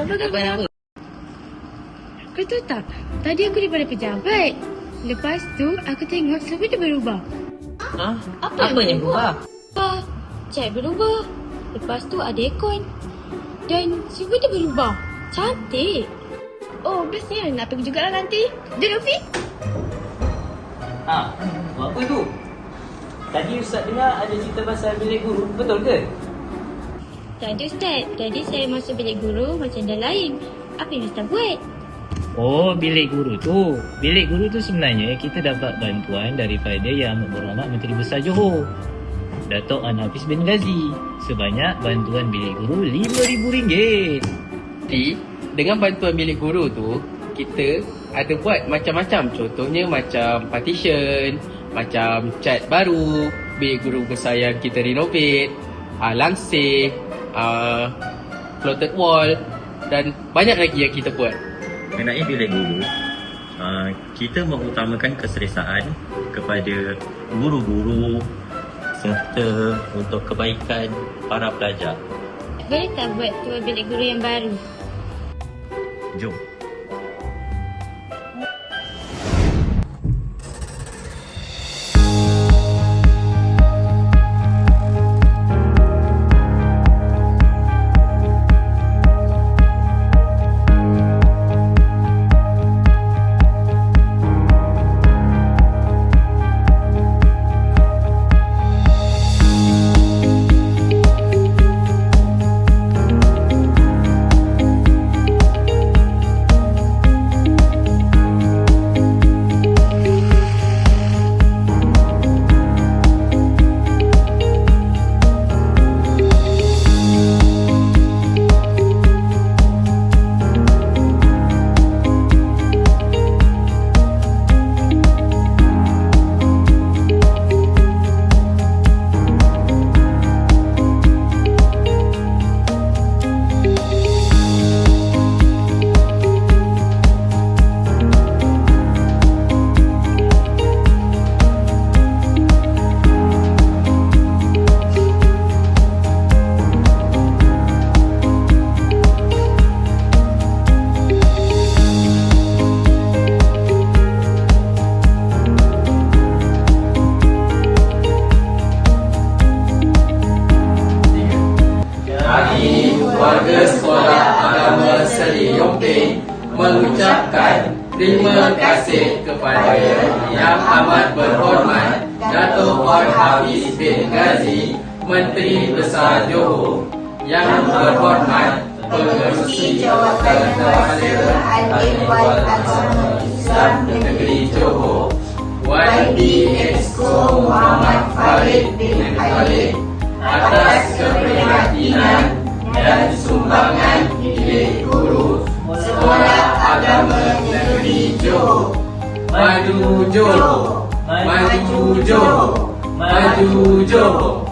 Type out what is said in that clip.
Sabar. Kau tahu tak, tadi aku daripada pejabat. Lepas tu, aku tengok semua dia berubah. Apa yang berubah? Cat berubah. Lepas tu ada aircon. Dan semua dia berubah. Cantik. Oh, bestnya. Nak pergi jugalah nanti. Dia Luffy? Apa tu? Tadi Ustaz dengar ada cerita pasal bilik guru, betul ke? Tak ada Ustaz. Tadi saya masuk bilik guru macam dah lain. Apa yang Ustaz buat? Oh, bilik guru tu. Bilik guru tu sebenarnya kita dapat bantuan daripada Yang Amat Berhormat Menteri Besar Johor, Datuk Hafiz bin Ghazi. Sebanyak bantuan bilik guru RM5,000. Jadi, dengan bantuan bilik guru tu, kita ada buat macam-macam. Contohnya macam partition, macam cat baru, bilik guru besar yang kita renovate, langsir, floated wall dan banyak lagi yang kita buat. Mengenai bilik guru, kita mengutamakan keselesaan kepada guru-guru serta untuk kebaikan para pelajar. Boleh tak buat tuan bilik guru yang baru? Jom. Warga Sekolah Agama Seri Yongping mengucapkan terima kasih kepada Yang Amat Berhormat Datuk Hafiz bin Ghazi, Menteri Besar Johor, Yang Berhormat Pengerusi Jawatan Kepala Al-Ikhwan Agama Islam Negeri Johor, YB Exco Muhammad Farid bin Khalid, atas keprihatinan dan sumbangan bilik guru Sekolah Agama Negeri Johor. Maju Johor, maju Johor, maju Johor.